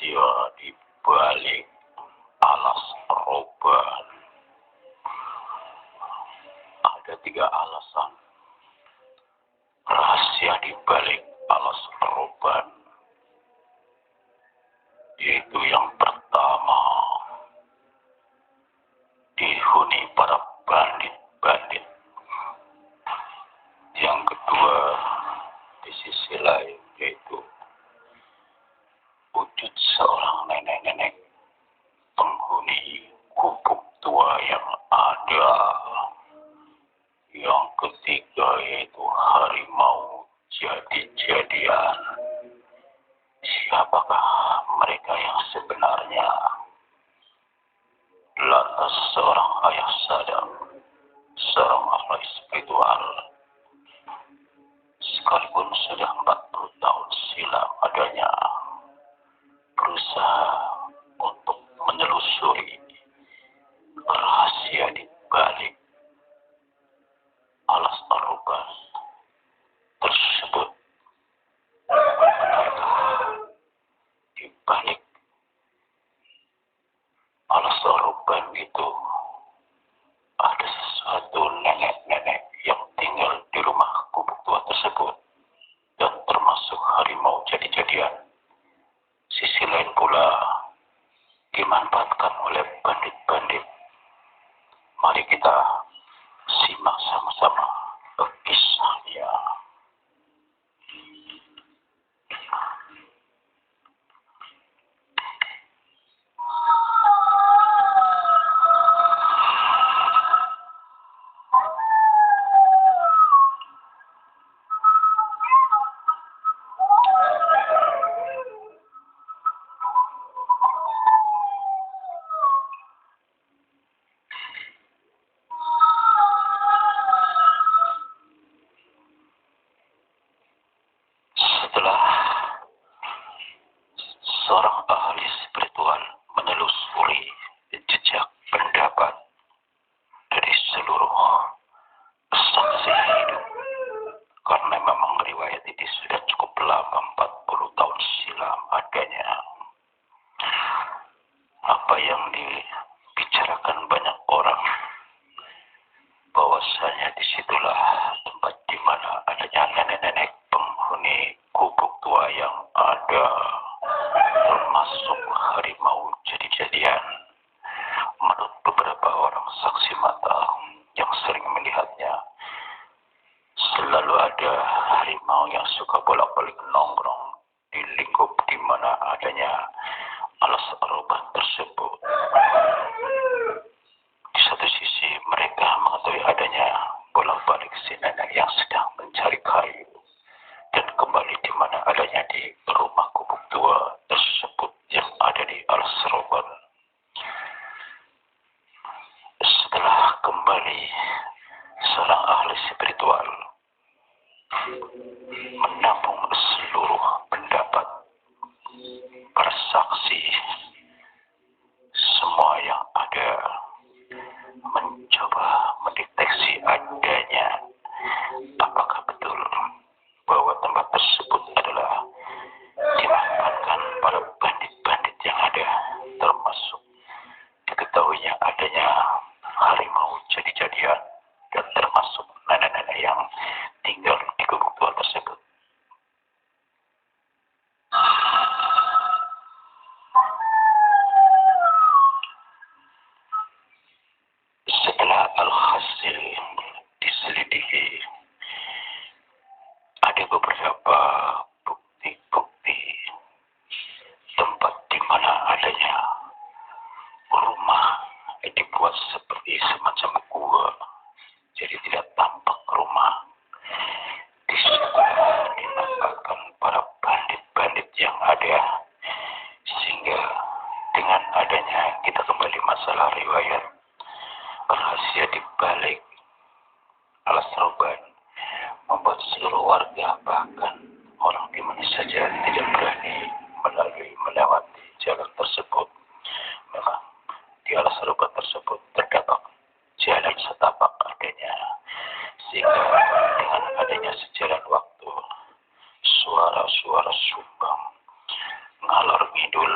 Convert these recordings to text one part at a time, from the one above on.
rahasia di balik alas roban. Ada 3 alasan rahasia di balik alas roban. Yaitu yang pertama, dihuni para bandit-bandit. Yang kedua, di sisi lain yaitu wujud seorang nenek-nenek penghuni gubuk tua yang ada. Yang ketiga yaitu harimau jadi-jadian. Siapakah mereka yang sebenarnya? Lantas seorang ayah sadar, seorang ahli spiritual, sekalipun sudah 40 tahun silam adanya, berusaha untuk menelusuri rahasia di balik alas roban tersebut. Benarkah di balik alas roban itu ada sesuatu nenek-nenek yang tinggal di rumah gubuk tua tersebut dan termasuk harimau jadi-jadian? Sisi lain pula dimanfaatkan oleh bandit-bandit. Mari kita simak sama-sama kisahnya. Setelah seorang ahli spiritual menelusuri jejak pendapat dari seluruh saksi hidup, karena memang riwayat ini sudah cukup lama, 40 tahun silam adanya. Apa yang dibicarakan banyak orang, bahwasanya disitulah tempat di mana adanya nenek-nenek penghuni gubuk tua yang ada, termasuk harimau jadi-jadian. Menurut beberapa orang saksi mata yang sering melihatnya, selalu ada harimau yang suka bolak-balik nongkrong di lingkup di mana adanya alas roban tersebut. Di satu sisi mereka mengetahui adanya bolak-balik si nenek yang sedang mencari kayu dan kembali di mana adanya di rumah gubuk tua tersebut yang ada di alas roban. Setelah kembali, seorang ahli spiritual menampung seluruh pendapat para saksi, semua yang ada, mencoba mendeteksi adanya apakah betul bahwa tempat tersebut adalah dimanfaatkan para bandit-bandit yang ada, termasuk diketahuinya adanya harimau jadi-jadian dan termasuk nenek-nenek yang tinggal di gubuk tua tersebut. Setelah alhasil diselidiki, ada beberapa bukti-bukti tempat di mana adanya rumah dibuat seperti semacam gua, jadi tidak tampak rumah. Di situ dinampakkan para bandit-bandit yang ada, sehingga dengan adanya kita kembali masalah riwayat rahasia di balik alas roban, membuat seluruh warga, bahkan orang di mana saja, tidak berani melewati jalan tersebut. Memang di alas roban tersebut terdapat jalan setapak adanya, sehingga dengan adanya sejalan waktu, suara-suara sumbang ngalor ngidul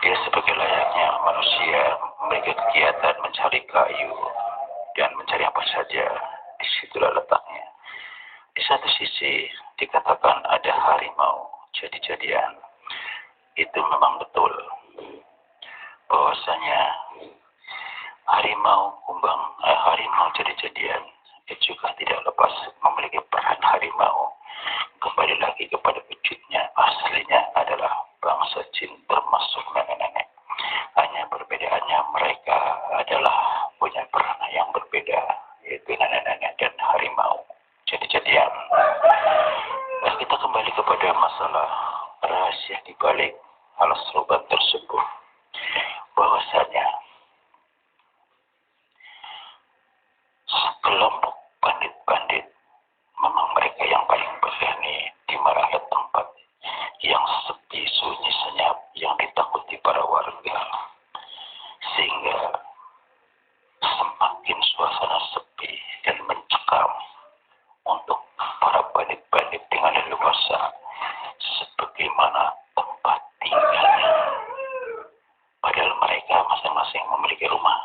Dia sebagai layaknya manusia memiliki kegiatan mencari kayu dan mencari apa saja. Disitulah letaknya. Di satu sisi dikatakan ada harimau jadi-jadian. Itu memang betul. Bahwasanya harimau jadi-jadian juga tidak lepas memiliki peran harimau. Kembali lagi kepada wujudnya, aslinya adalah bangsa jin termasuk nenek-nenek. Hanya perbedaannya mereka adalah punya peran yang berbeda, yaitu nenek-nenek dan harimau jadi-jadian. Nah, kita kembali kepada masalah rahasia di balik alas roban tersebut. Bahwasanya sekelompok bandit-bandit memang mereka yang paling berani di mana ada tempat yang sepi, sunyi, senyap, yang ditakuti para warga, sehingga semakin suasana sepi dan mencekam untuk para bandit-bandit dengan leluasa sebagaimana tempat tinggalnya. Padahal mereka masing-masing memiliki rumah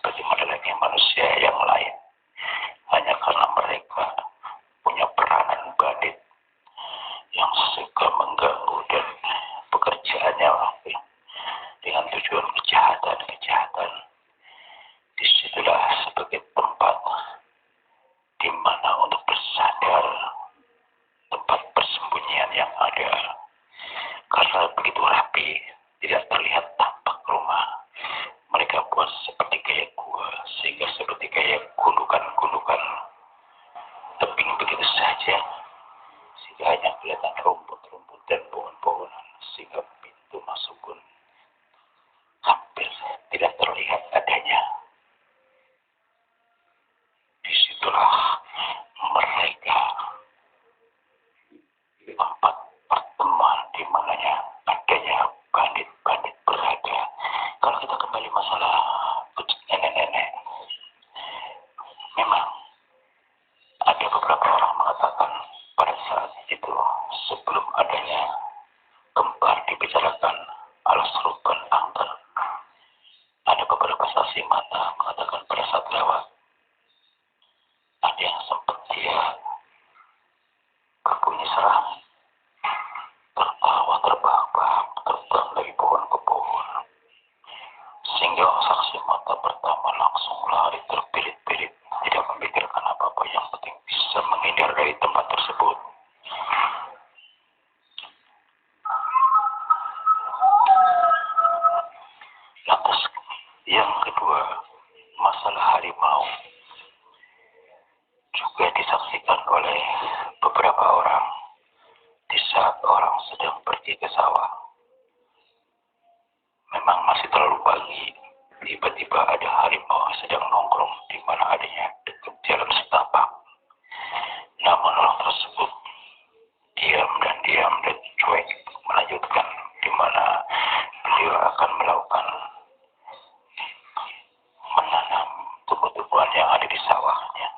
sebagaimana lagi manusia yang lain. Hanya karena mereka punya peranan bandit yang suka mengganggu dan pekerjaannya dengan tujuan kejahatan. Disitulah sebagai tempat di mana untuk bersandar, tempat persembunyian yang ada. Karena begitu rapi, tidak terlihat tampak rumah. Mereka buat seperti kayak gua, sehingga seperti kayak gundukan-gundukan tebing begitu saja, sehingga hanya kelihatan rumput-rumput dan pohon-pohonan, sehingga pintu masuk pun hampir tidak terlihat adanya. Disitulah mereka tempat pertemuan di mananya adanya bandit-bandit berada. Kalau kita kembali masalah nenek-nenek, memang ada beberapa orang mengatakan pada saat itu sebelum adanya gembar dibicarakan alas ruban angker, ada beberapa saksi mata mengatakan pada saat lewat ada yang sempat dia berbunyi seram, tertawa terbahak-bahak, terbang dari pohon ke pohon, sehingga saksi mata pertama langsung lari terpirit-pirit, tidak memikirkan apa-apa, yang penting bisa menghindar dari tempat tersebut. Lantas yang kedua, masalah harimau juga disaksikan oleh beberapa orang di saat orang sedang pergi ke sawah. Memang masih terlalu pagi, tiba-tiba ada harimau sedang nongkrong di mana adanya dekat jalan setapak. Namun orang tersebut diam dan cuek melanjutkan di mana beliau akan melakukan menanam tumbuh-tumbuhan yang ada di sawahnya.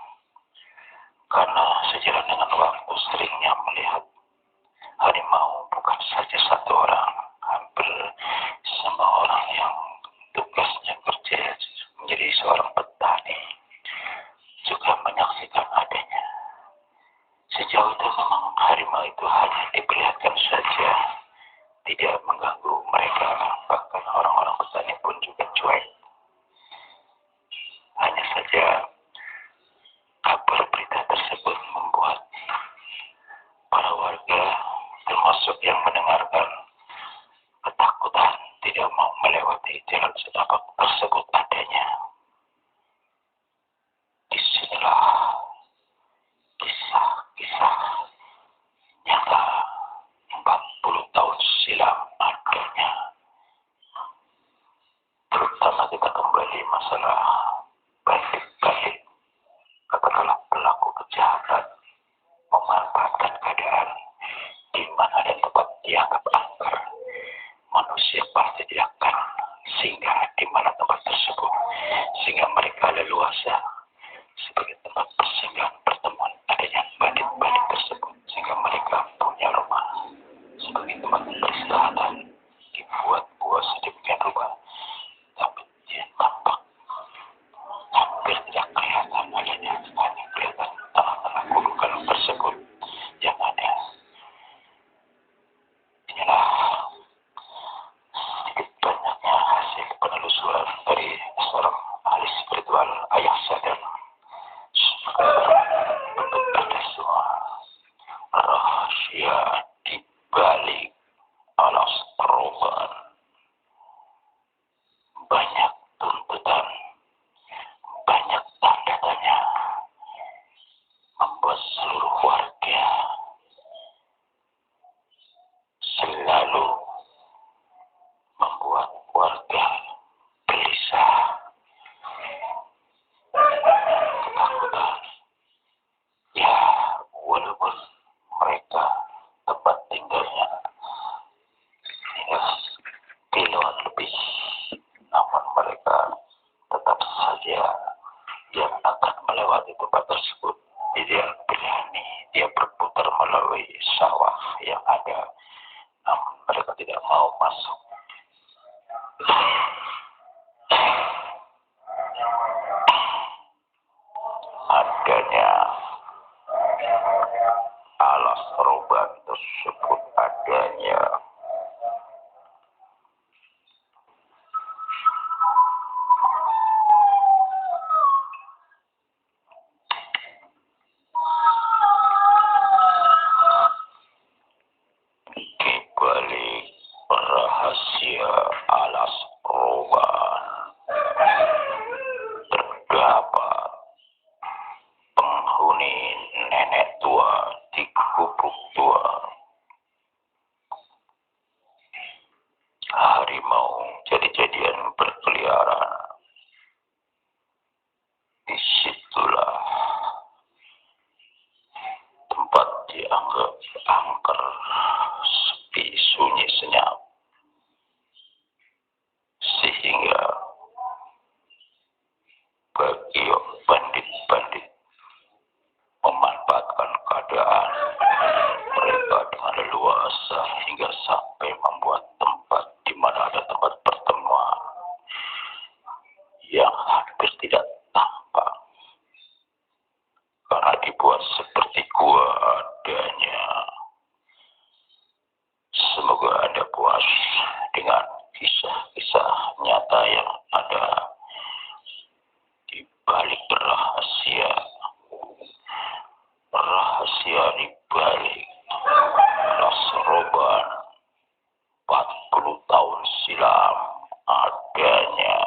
Karena sejalan dengan waktu seringnya melihat harimau bukan saja satu orang, hampir semua orang yang tugasnya kerja menjadi seorang petani juga menyaksikan adanya. Sejauh itu memang harimau itu hanya diperlihatkan saja, tidak mengganggu mereka, bahkan orang-orang petani pun juga cuek. Hanya saja kabar berita tersebut membuat para warga termasuk yang mendengarkan ketakutan, tidak mau melewati jalan setapak tersebut adanya. Disinilah kisah-kisah nyata 40 tahun silam adanya. Terutama kita kembali masalah bandit-bandit, katakanlah pelaku kejahatan memanfaatkan keadaan di mana ada tempat dianggap angker. Manusia pasti tidak akan singgah di mana tempat tersebut. mau masuk. Adanya alas roban tersebut adanya di balik rahasia alas roban terdapat penghuni nenek tua di gubuk tua. Harimau jadi-jadian berkeliaran. Disitulah tempat dianggap angker, sepi, sunyi, senyap. Sehingga bagi bandit-bandit memanfaatkan keadaan mereka dengan leluasa hingga sampai membuat tempat di mana ada tempat pertemuan yang hampir tidak tampak karena dibuat seperti gua adanya. Semoga Anda puas dengan kisah-kisah nyata yang ada di balik rahasia di balik alas roban 40 tahun silam adanya.